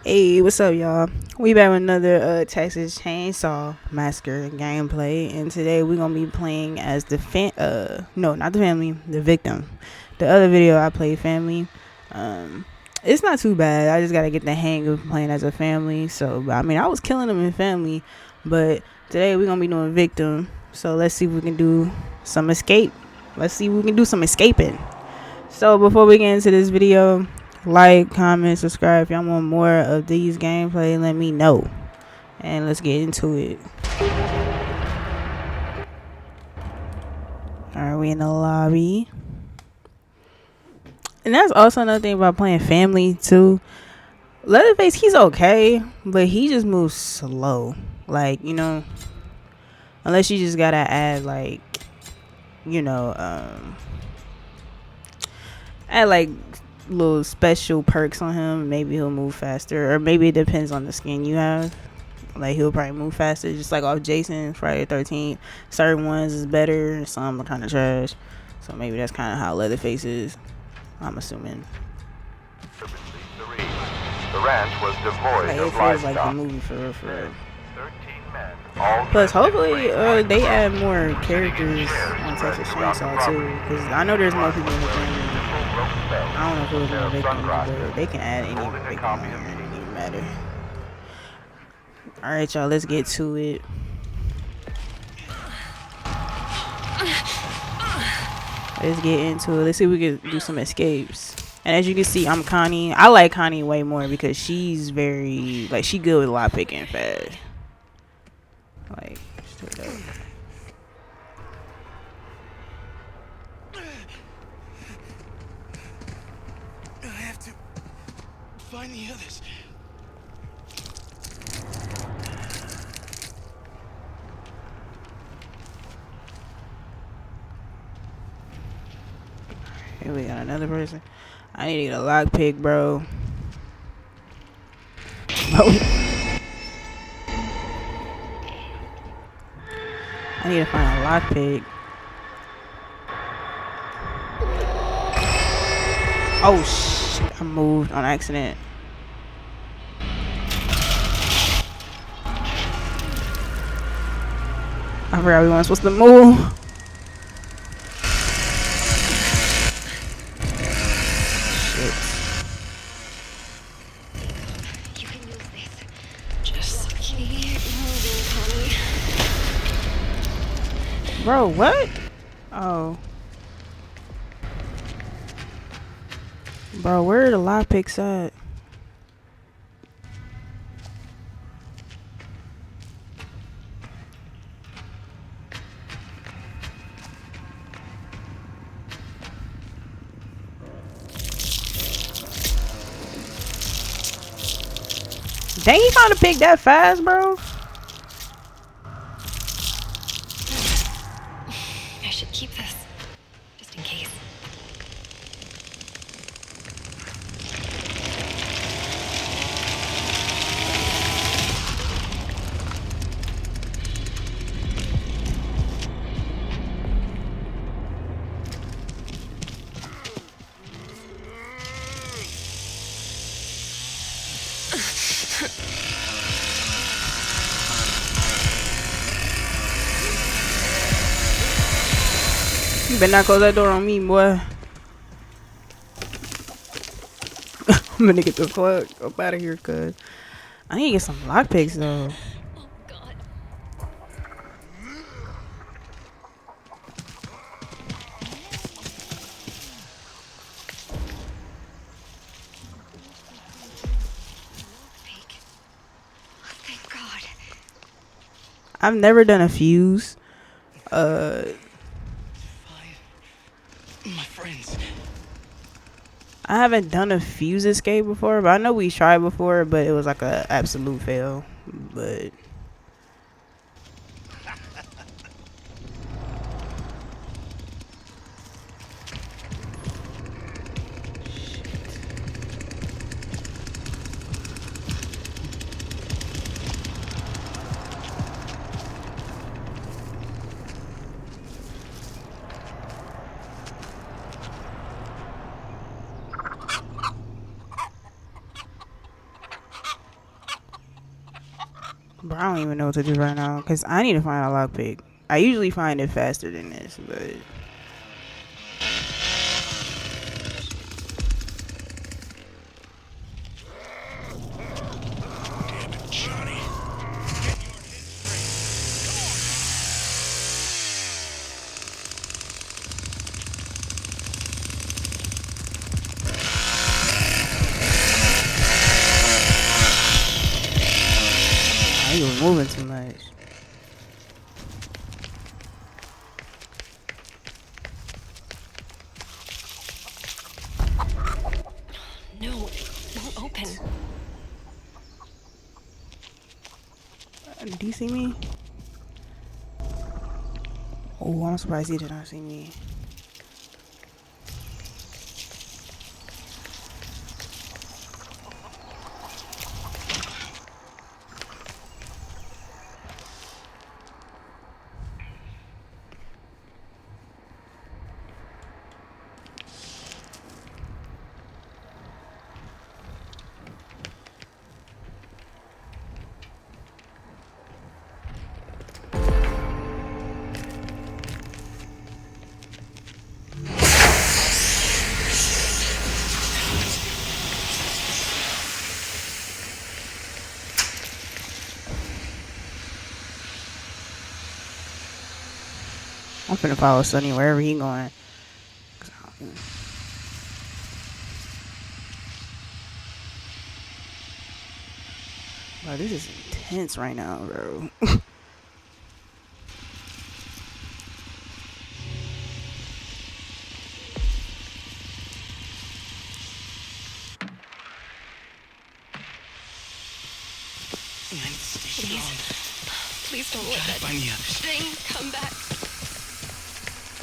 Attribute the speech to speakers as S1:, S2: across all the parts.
S1: Hey, what's up, y'all? We back with another Texas Chainsaw Massacre gameplay, and today we're gonna be playing as the no, not the family, the victim. The other video I played family. It's not too bad. I just gotta get the hang of playing as a family. So, I mean, I was killing them in family, but today we're gonna be doing victim. So let's see if we can do some escape. Let's see if we can do some escaping. So before we get into this video, like, comment, subscribe. If y'all want more of these gameplay, let me know. And let's get into it. Alright, we in the lobby. And that's also another thing about playing family too. Leatherface, he's okay, but he just moves slow. Like, you know, unless you just gotta add like, you know, add like little special perks on him, maybe he'll move faster, or maybe it depends on the skin you have. Like, he'll probably move faster, just like off Jason, Friday the 13th. Certain ones is better, some are kind of trash. So maybe that's kind of how Leatherface is, I'm assuming.
S2: The ranch was devoid
S1: Like, it
S2: of
S1: feels
S2: livestock.
S1: like the movie for real, for real.
S2: 13 men, all
S1: Plus,
S2: dressed in
S1: hopefully,
S2: plain
S1: they
S2: white
S1: add
S2: suits,
S1: more
S2: were
S1: characters
S2: sitting in
S1: on
S2: chairs
S1: Texas
S2: spread
S1: Chainsaw
S2: around the
S1: too, because I know there's more people in the family. I don't know if it was more victims, but they can add any victim on here, it doesn't even matter. Alright, y'all, let's get to it. Let's get into it. Let's see if we can do some escapes. And as you can see, I'm Connie. I like Connie way more because she's very, like, she good with lock picking fast. Like, straight up.
S3: I have to find the others.
S1: Here we got another person. I need to get a lockpick, bro. I need to find a lockpick. Oh shit! I moved on accident. I forgot we weren't supposed to move. Shit.
S4: You can use this. Just keep moving, Connie.
S1: Bro, what? Oh. Bro, where are the lockpicks at? Dang, he found a pick that fast, bro.
S4: I should keep this, just in case.
S1: You better not close that door on me, boy. I'm gonna get the fuck up out of here, cuz I need to get some lockpicks though.
S4: Oh, God. Fake. Oh, thank God.
S1: I've never done a fuse.
S3: My friends.
S1: I haven't done a fuse escape before, but I know we tried before, but it was like a absolute fail. But Bro, I don't even know what to do right now because I need to find a lockpick. I usually find it faster than this, but
S3: Damn it, Johnny. Get your head
S1: you was moving too much.
S4: No, it won't open.
S1: Do you see me? Oh, I'm surprised he did not see me. I'm finna follow Sonny wherever he going. Bro, this is intense right now, bro.
S4: Please don't let that
S3: find the others.
S4: thing come back.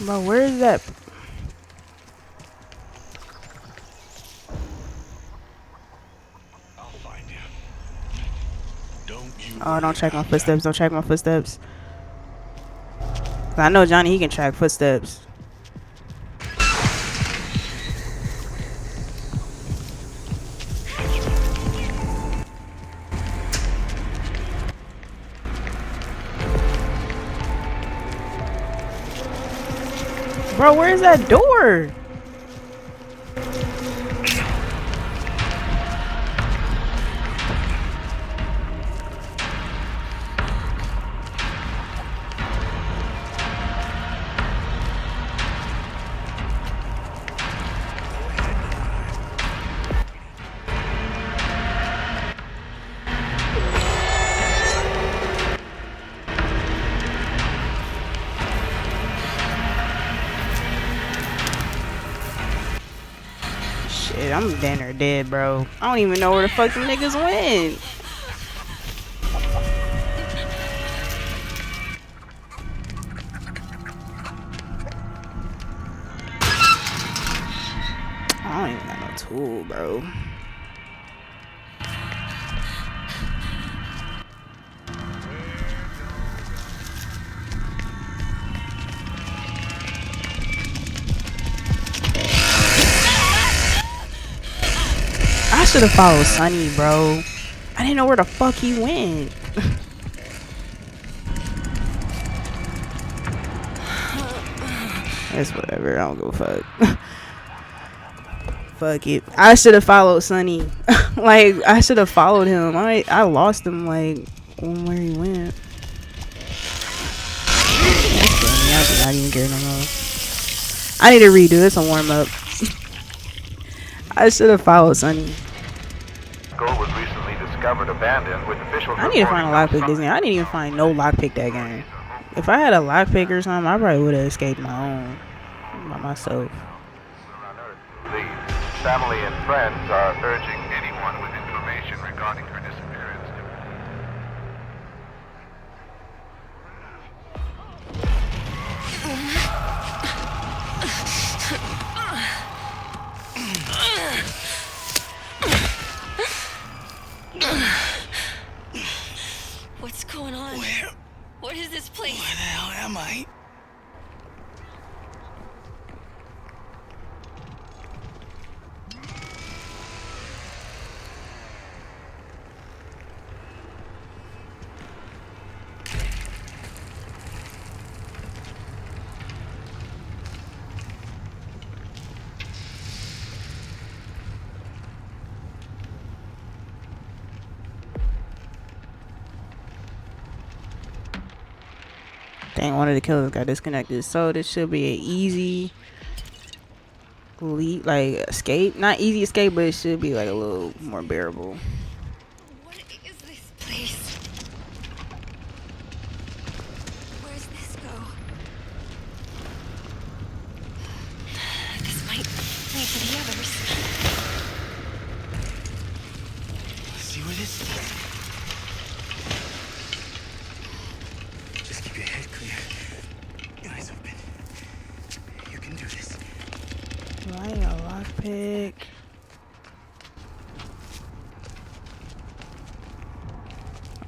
S1: Bro, where is that?
S3: I'll find you. Don't you
S1: Oh, don't
S3: worry
S1: check my
S3: about
S1: footsteps. Don't check my footsteps. I know Johnny, he can track footsteps. Bro, where's that door? Shit, I'm damn near dead, bro. I don't even know where the fuck them niggas went. I don't even got no tool, bro. I should have followed Sonny, bro. I didn't know where the fuck he went. It's whatever. I don't give a fuck. Fuck it. I should have followed Sonny. Like, I should have followed him. I lost him, like, where he went. That's funny. I do not even care no more. I need to redo this and warm up. I should have followed Sonny.
S2: Goal was recently discovered abandoned with officials.
S1: I need to find a lockpick this game. I didn't even find no lockpick that game. If I had a lockpick or something, I probably would have escaped my own by myself.
S2: The family and friends are urging anyone with information regarding her disappearance to
S4: What's going on? What is this place?
S3: Where the hell am I?
S1: Dang, one of the killers got disconnected. So this should be an easy like escape. Not easy escape, but it should be like a little more bearable.
S4: What is this place? Where's this go? This might lead to the others.
S3: Let's see where this leads. Just keep your head clear. Eyes open. You can do this.
S1: Why a lockpick?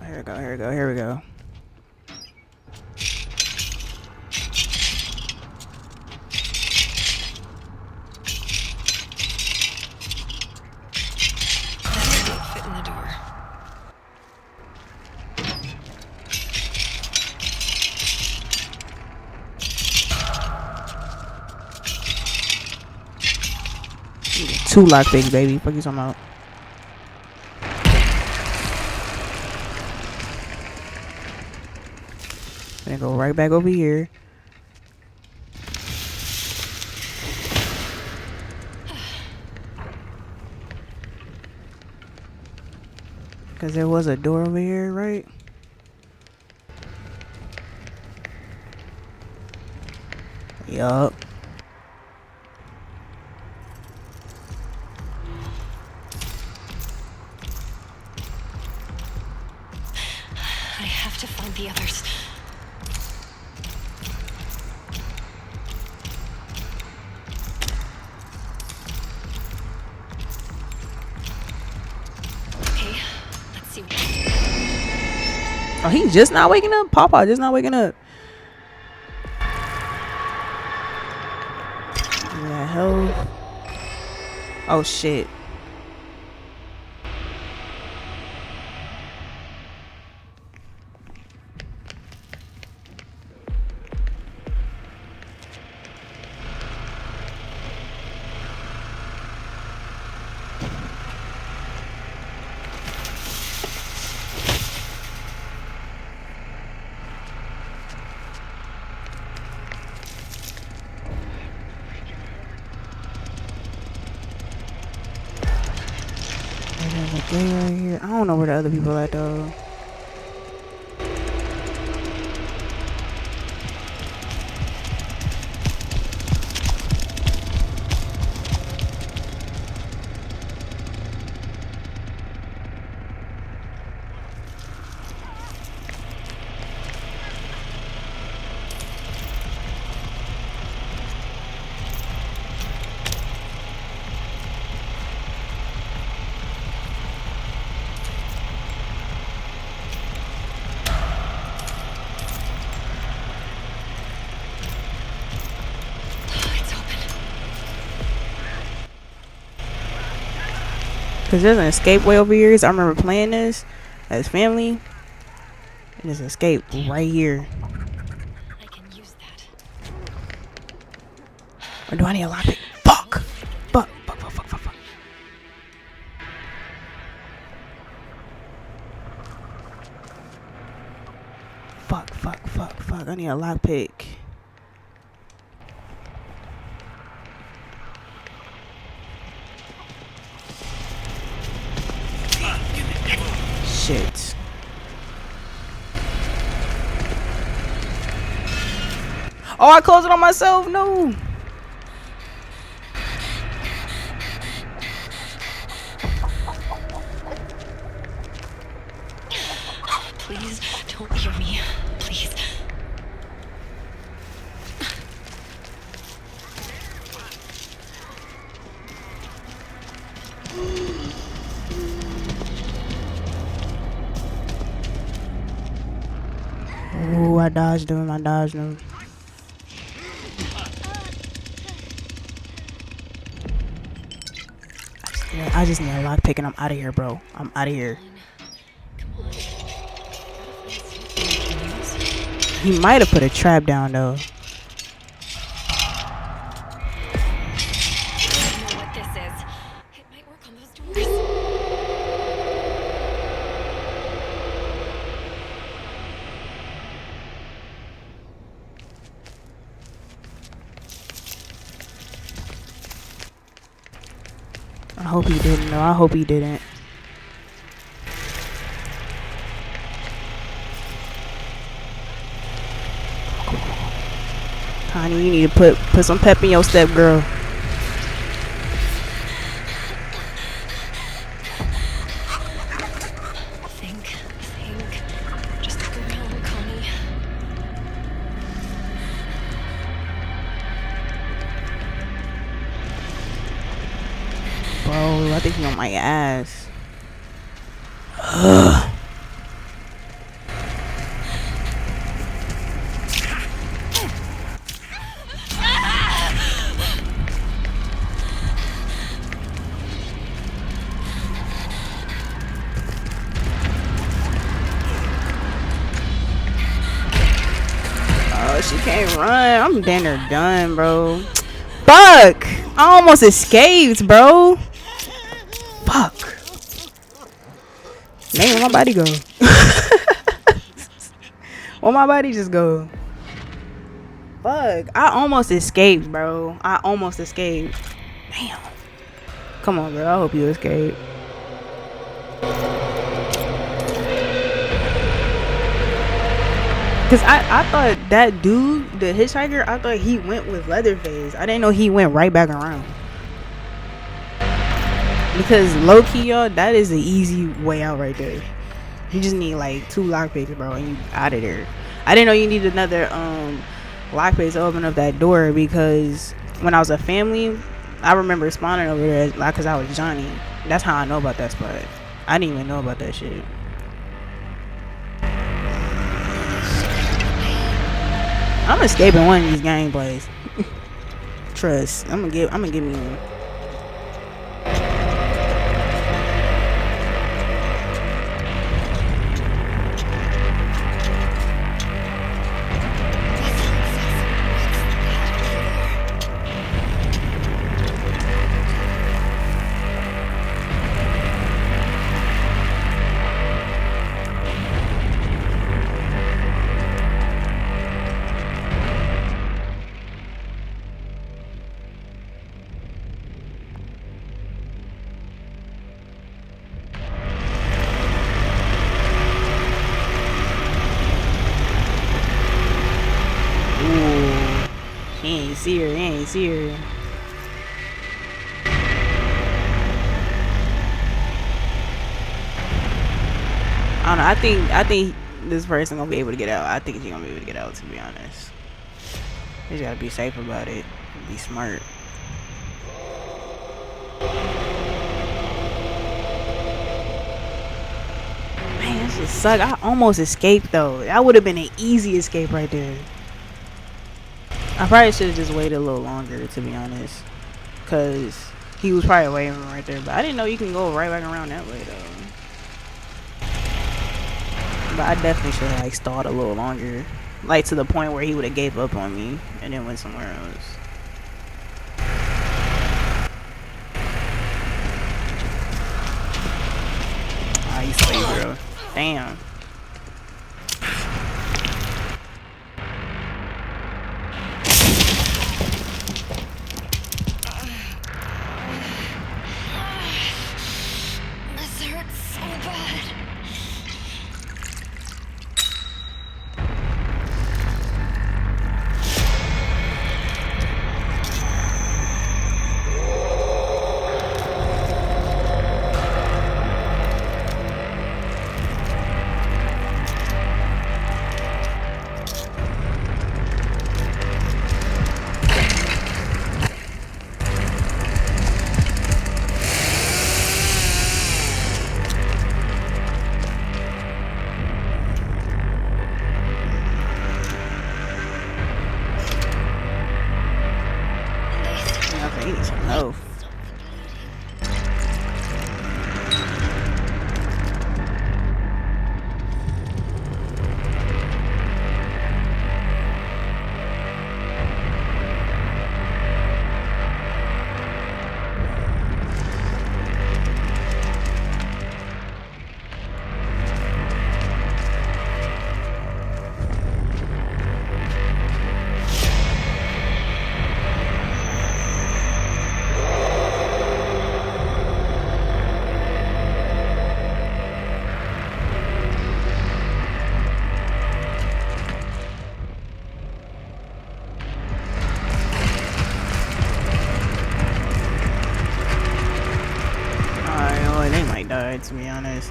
S1: Oh, here we go, here we go, here we go.
S4: Fit in the door.
S1: Two lockpicks, baby. Fuck you talking about? Gonna go right back over here. Cause there was a door over here, right? Yup.
S4: I have to find the others. Okay, let's see.
S1: Oh, he's just not waking up? Papa just not waking up. Yeah, hell. Oh, shit. There's a gate right here. I don't know where the other people are at though. Cause there's an escape way over here. So I remember playing this as family. And there's an escape right here.
S4: I can use that.
S1: Or do I need a lockpick? Fuck! Fuck, fuck, fuck, fuck, fuck, fuck. Fuck, fuck, fuck, fuck. I need a lockpick. Shit. Oh, I closed it on myself. No.
S4: Please don't hear me. Please.
S1: Ooh, I dodged him. I dodged him. I just need a lockpick and I'm out of here, bro. I'm out of here. He might have put a trap down though.
S4: I know what this is. It might work on those doors.
S1: hope he didn't, though. I hope he didn't. Connie, you need to put some pep in your step, girl.
S4: Think. Just look around, Connie.
S1: Bro, I think he on my ass. Ugh. Oh, she can't run. I'm damn near done, bro. Fuck! I almost escaped, bro. Fuck. Man, where my body go? Where my body just go? Fuck. I almost escaped, bro. I almost escaped. Damn. Come on, bro. I hope you escape. Cause I thought that dude, the hitchhiker, I thought he went with Leatherface. I didn't know he went right back around. Because low key, y'all, that is the easy way out right there. You just need like 2 lockpicks, bro, and you out of there. I didn't know you needed another lockpick to open up that door, because when I was a family, I remember spawning over there like cause I was Johnny. That's how I know about that spot. I didn't even know about that shit. I'm escaping one of these gameplays. Trust. I'm gonna give me one. He ain't see her. I don't know. I think this person gonna be able to get out. I think she's gonna be able to get out, to be honest. You just gotta be safe about it. Be smart. Man, this just suck. I almost escaped though. That would have been an easy escape right there. I probably should have just waited a little longer, to be honest, cause he was probably waiting right there. But I didn't know you can go right back around that way though. But I definitely should have like stalled a little longer, like to the point where he would have gave up on me and then went somewhere else. Ah, you slay, bro. Damn.
S4: This hurts so bad.
S1: might die, to be honest.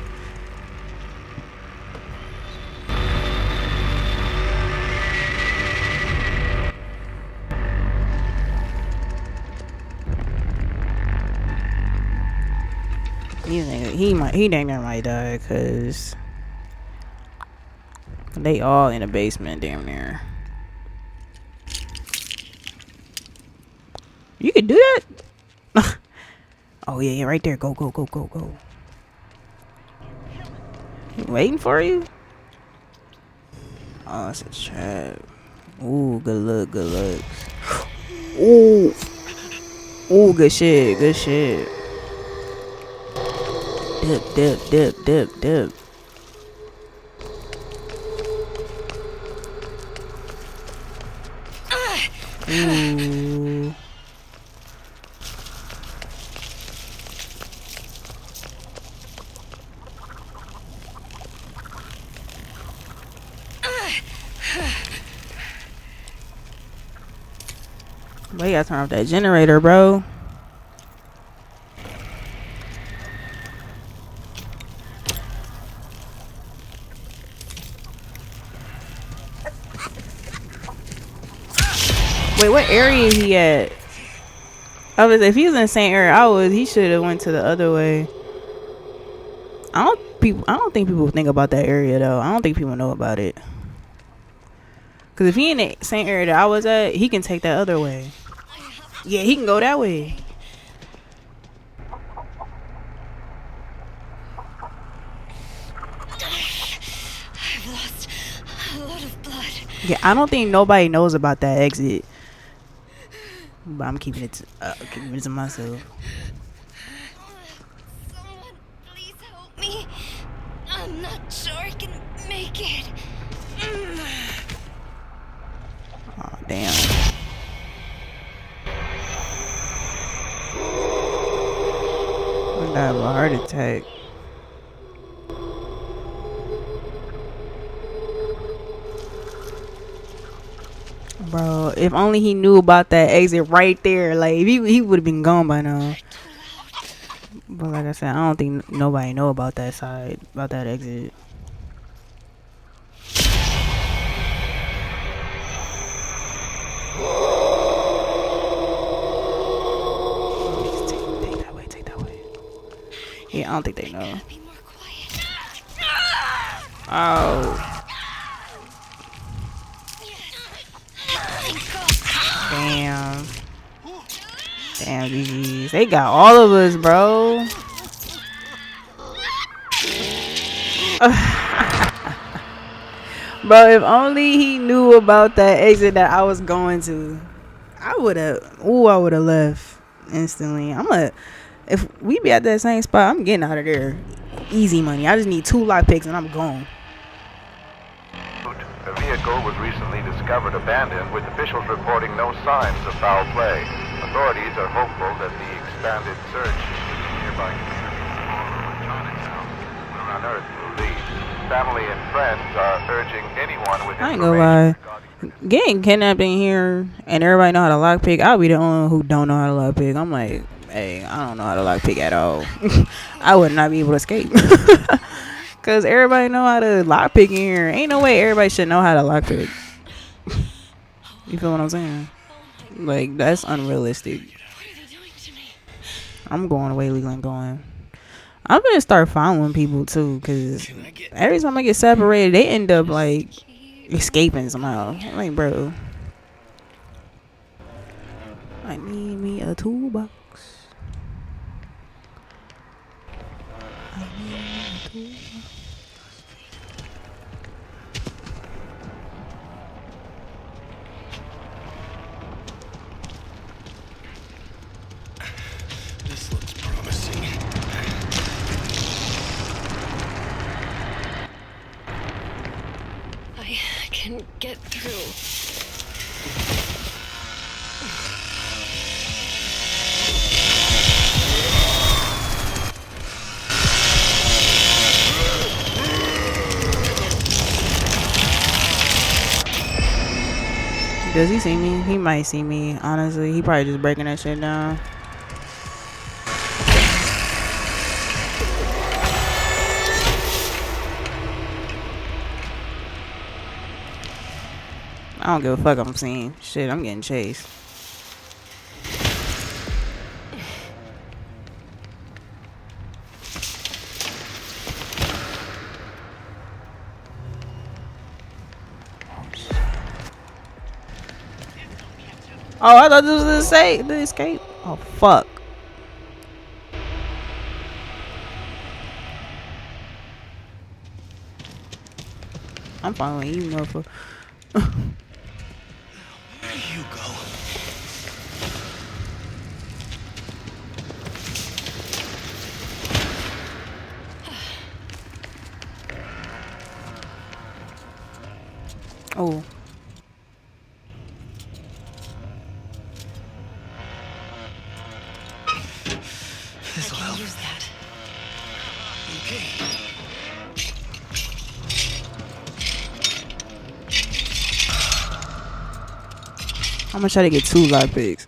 S1: He dang near might die, cause they all in the basement damn near. You could do that? Oh yeah, right there. Go. He waiting for you? Oh, it's a trap. Ooh, good looks. Ooh, good shit. Dip. Ooh. But you gotta turn off that generator, bro. Wait, what area is he at? If he was in the same area he should have went to the other way. I don't think people think about that area though. I don't think people know about it. Cause if he in the same area that I was at, he can take that other way. Yeah, he can go that way.
S4: I've lost a lot of blood.
S1: Yeah, I don't think nobody knows about that exit. But I'm keeping it to myself.
S4: Someone, please help me. I'm not sure I can make it.
S1: Oh, damn. I have a heart attack. Bro, if only he knew about that exit right there. Like, if he would have been gone by now. But like I said, I don't think nobody know about that side, about that exit. Take that way. Yeah, I don't think they know.
S4: Be more quiet.
S1: Oh. Damn, GG's. They got all of us, bro. Bro, if only he knew about that exit that I was going to, I would have left instantly. If we be at that same spot, I'm getting out of there. Easy money. I just need 2 lockpicks and I'm gone.
S2: A vehicle was recently discovered abandoned, with officials reporting no signs of foul play. Authorities are hopeful that the expanded search in nearby communities will unearth the lead. Family and friends are urging anyone with
S1: I ain't gonna lie.
S2: information
S1: Getting kidnapped in here and everybody know how to lockpick, I'll be the only one who don't know how to lockpick. I'm like, hey, I don't know how to lockpick at all. I would not be able to escape. Cause everybody know how to lockpick in here. Ain't no way everybody should know how to lockpick. You feel what I'm saying? Like, that's unrealistic.
S4: What are they doing to me?
S1: I'm going away legally and going. I'm gonna start following people too, cause every time I get separated, they end up like escaping somehow. I'm like, bro, I need me a toolbox.
S3: This looks promising.
S4: I can get through.
S1: Does he see me? He might see me. Honestly, he probably just breaking that shit down. I don't give a fuck. I'm seeing shit. I'm getting chased. Oh, I thought this was the escape. Oh, fuck. I'm following you, motherfucker.
S3: There you go.
S1: Oh.
S3: This'll help.
S4: Use that.
S3: Okay.
S1: I'm gonna try to get 2 lockpicks.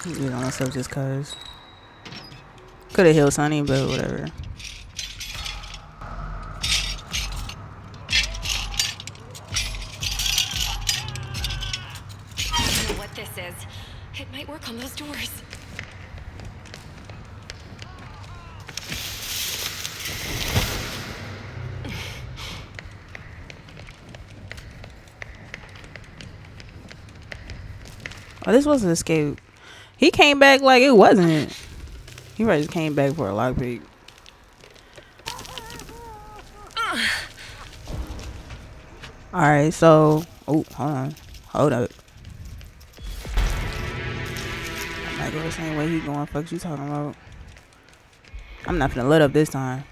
S1: You know, myself just cause. Could have healed Sonny, but whatever.
S4: I don't know what this is. It might work on those doors.
S1: Oh, this was an escape. He came back like it wasn't. He probably just came back for a lockpick. Alright, so... Oh, hold on. Hold up. I might go the same way he going. Fuck you talking about? I'm not finna let up this time.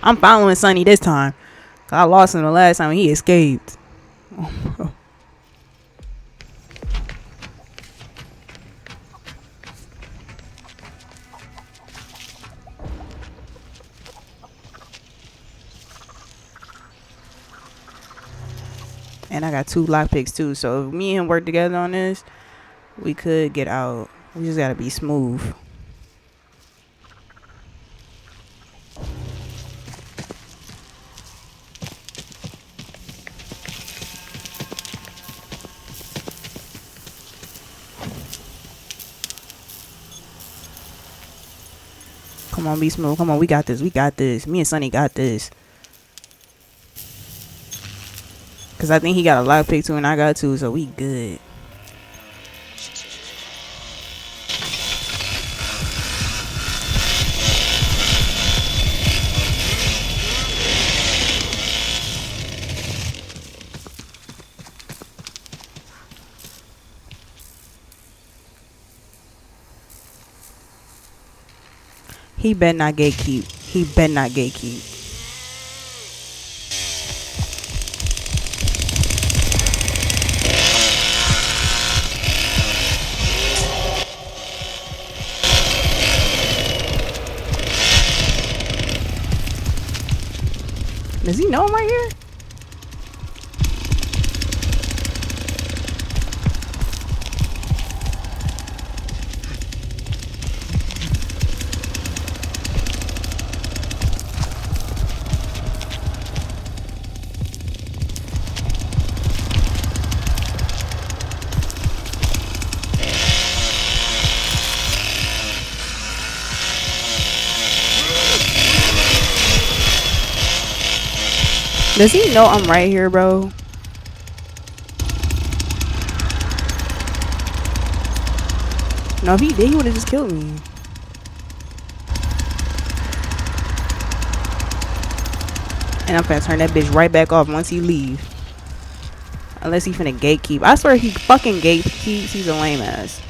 S1: I'm following Sonny this time. I lost him the last time he escaped. And I got 2 lockpicks too. So if me and him work together on this, we could get out. We just gotta be smooth. Come on, be smooth. Come on, we got this. We got this. Me and Sonny got this. Cause I think he got a lockpick too, and I got 2, so we good. He better not gatekeep. He better not gatekeep. Does he know I'm right here? Does he know I'm right here, bro? No, if he did, he would have just killed me. And I'm finna turn that bitch right back off once he leave. Unless he finna gatekeep. I swear he fucking gatekeeps. He's a lame ass.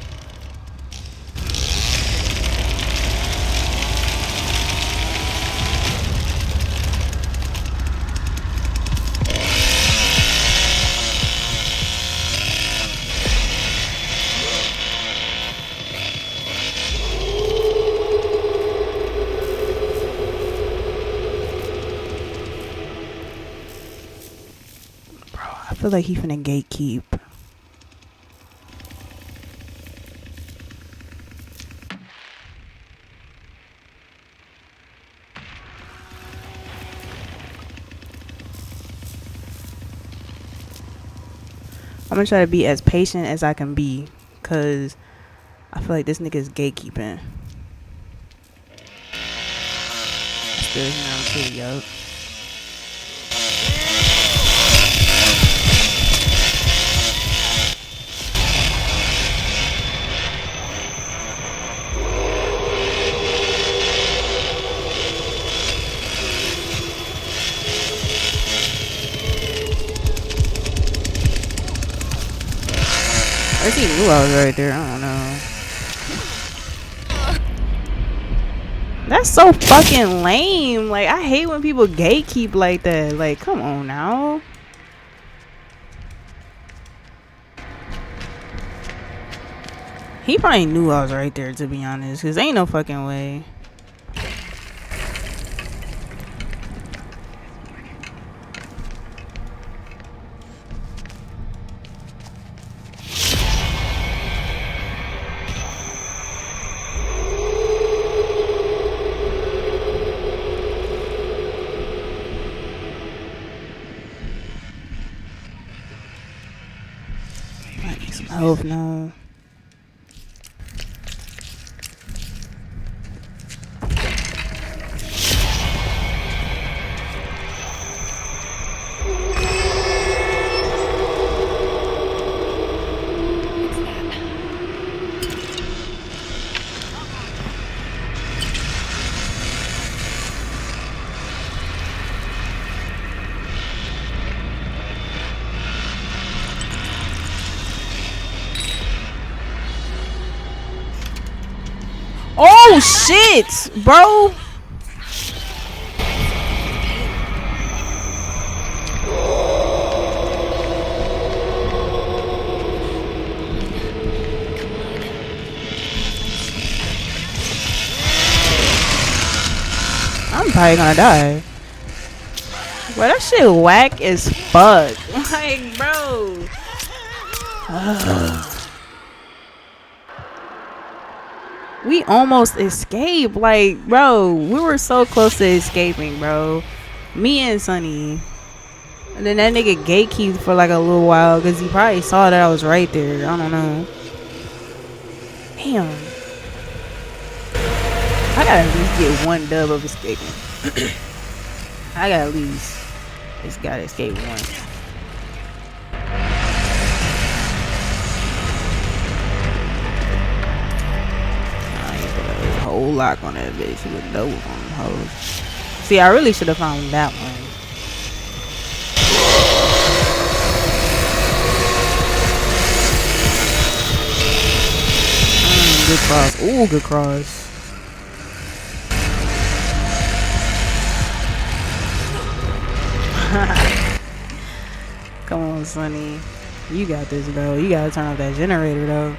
S1: feel like he finna gatekeep. I'm gonna try to be as patient as I can be, cause I feel like this nigga is gatekeeping. Still now too, yo. I see knew I was right there. I don't know. That's so fucking lame. Like, I hate when people gatekeep like that. Like, come on now. He probably knew I was right there, to be honest, because ain't no fucking way. I hope no. Oh shit, bro. I'm probably gonna die. Bro, that shit whack as fuck. Like, bro. We almost escaped. Like, bro, we were so close to escaping, bro. Me and Sonny. And then that nigga gatekeeped for like a little while because he probably saw that I was right there. I don't know. Damn. I gotta at least get one dub of escaping. I gotta at least just gotta escape one. Whole lock on that bitch. He would know on them hoes. See, I really should have found that one. Good cross. Ooh, good cross. Come on, Sonny. You got this, bro. You gotta turn off that generator, though.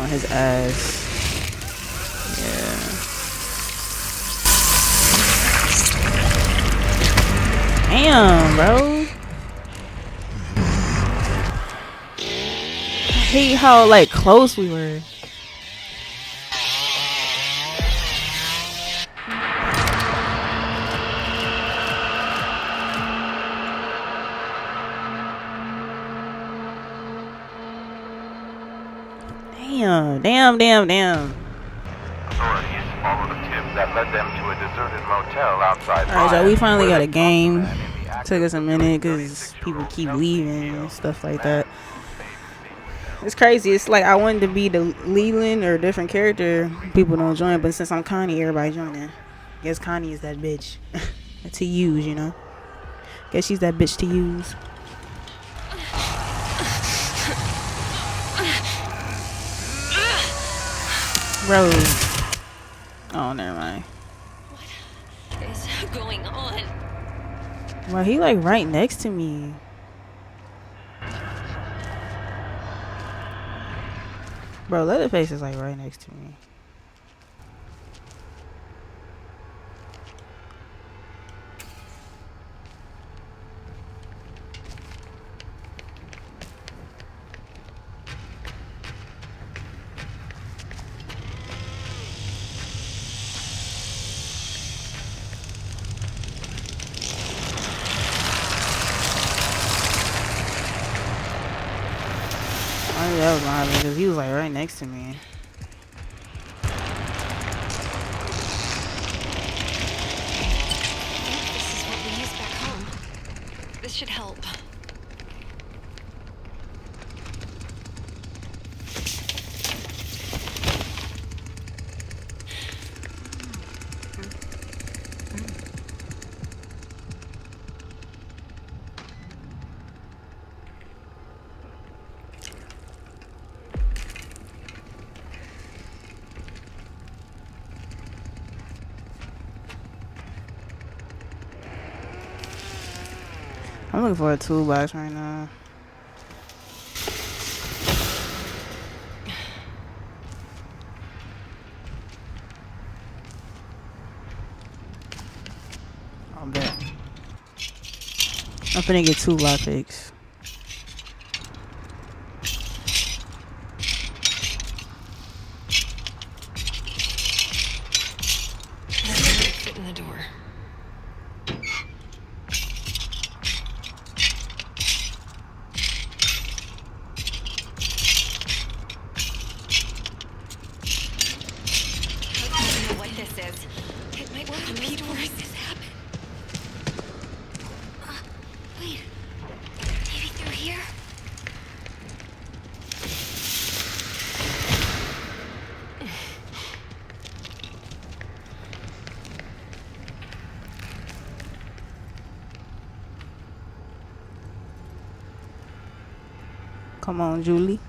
S1: His ass. Yeah. Damn, bro. I hate how like close we were. Damn.
S2: Authorities followed a tip that led them to a deserted motel outside.
S1: Alright, so we finally got a game. Took us a minute because people keep leaving and stuff like that. It's crazy. It's like I wanted to be the Leland or a different character. People don't join, but since I'm Connie, everybody joining. Guess Connie is that bitch to use, you know. Guess she's that bitch to use. Bro. Oh, never mind.
S4: What is going on?
S1: Well, he like right next to me. Bro, Leatherface is like right next to me. I knew that was gonna happen because he was like right next to me.
S4: This is what we use back home. This should help.
S1: I'm looking for a toolbox right now. I'll bet. I'm finna get 2 lockpicks.
S4: Fit in the door. It might work on these doors. This happen? Wait. Maybe through here?
S1: Come on, Julie.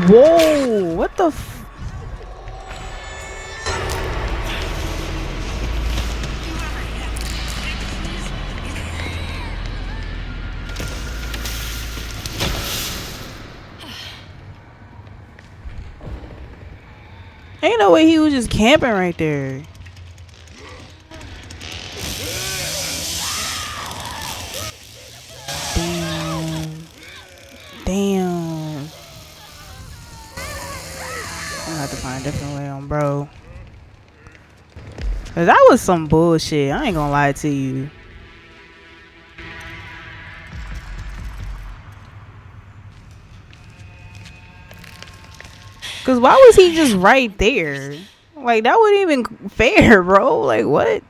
S1: Whoa, what the f— ain't no way he was just camping right there. Damn. I'm gonna have to find a different way on bro. Cause that was some bullshit. I ain't gonna lie to you. Cause why was he just right there? Like that wasn't even fair, bro. Like what?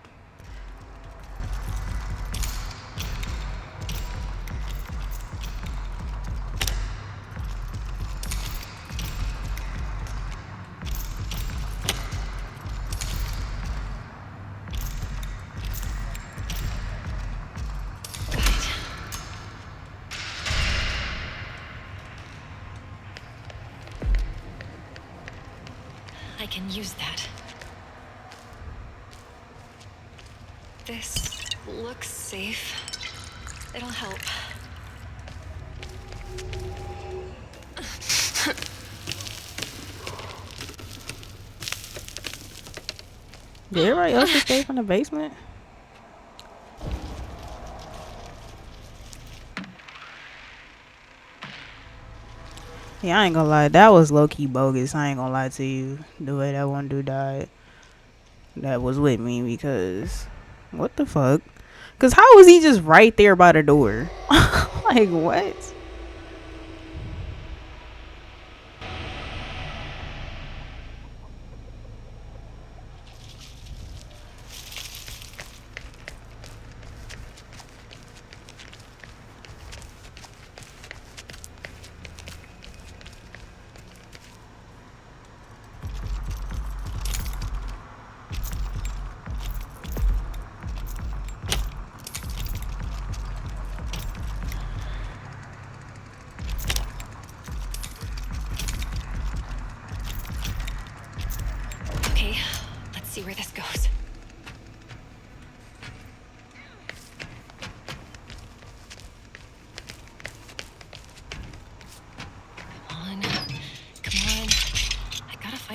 S4: I can use that. This looks safe. It'll help.
S1: Did everybody else escape from the basement? Yeah, I ain't gonna lie. That was low-key bogus. I ain't gonna lie to you. The way that one dude died. That was with me because— what the fuck? Because how was he just right there by the door? Like, what?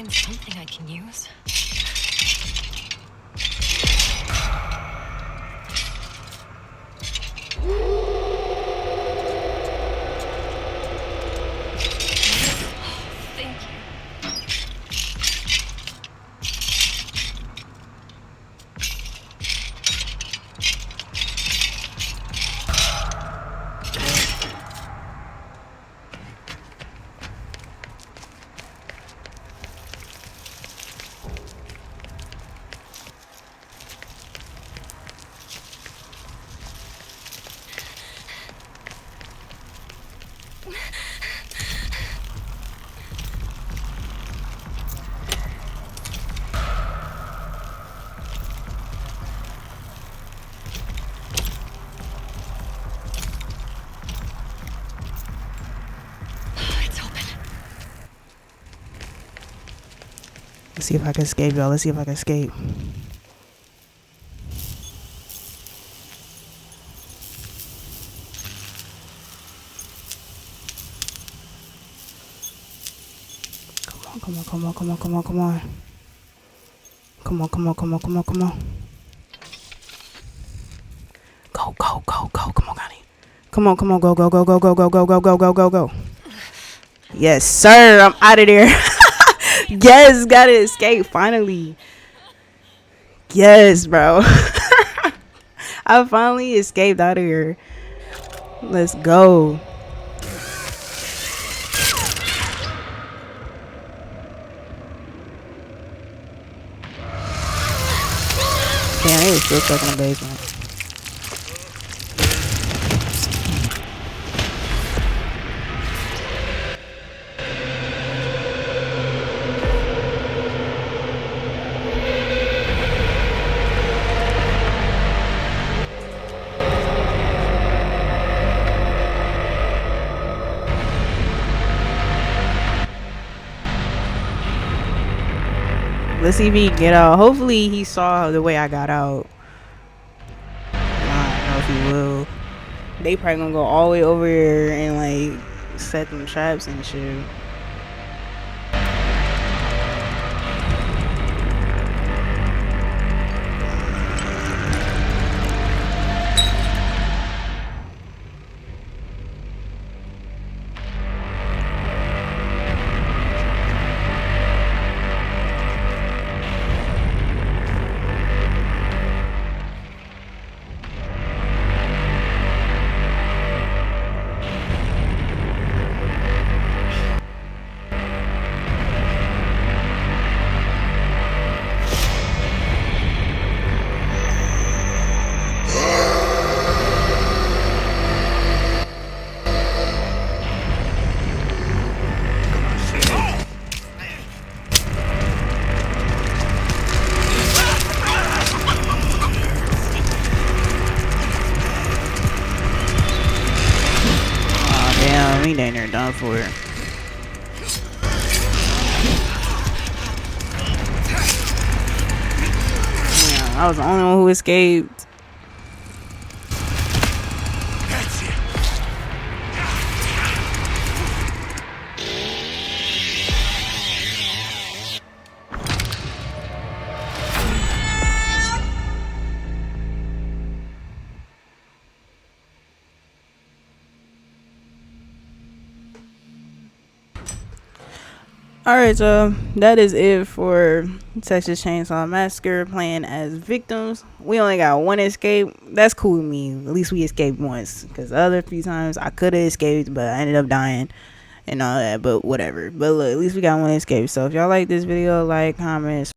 S5: find something I can use. Thank you.
S1: Let's see if I can escape, y'all. Let's see if I can escape. Come on, come on, come on, come on, come on. Come on, come on, come on, come on, come on. Go, go, go, go. Come on, Connie. Come on, come on, go, go, go, go, go, go, go, go, go, go, go, go. Yes, sir. I'm out of there. Yes, gotta escape finally. Yes, bro. I finally escaped out of here. Let's go. Damn, they was still stuck in the basement. Let's see if he can get out. Hopefully he saw the way I got out. I don't know if he will. They probably gonna go all the way over here and like set them traps and shit. We ain't there done for it. Yeah, I was the only one who escaped. Alright, so that is it for Texas Chainsaw Massacre playing as victims. We only got one escape. That's cool with me. At least we escaped once. Because the other few times I could have escaped, but I ended up dying and all that. But whatever. But look, at least we got one escape. So if y'all like this video, like, comment,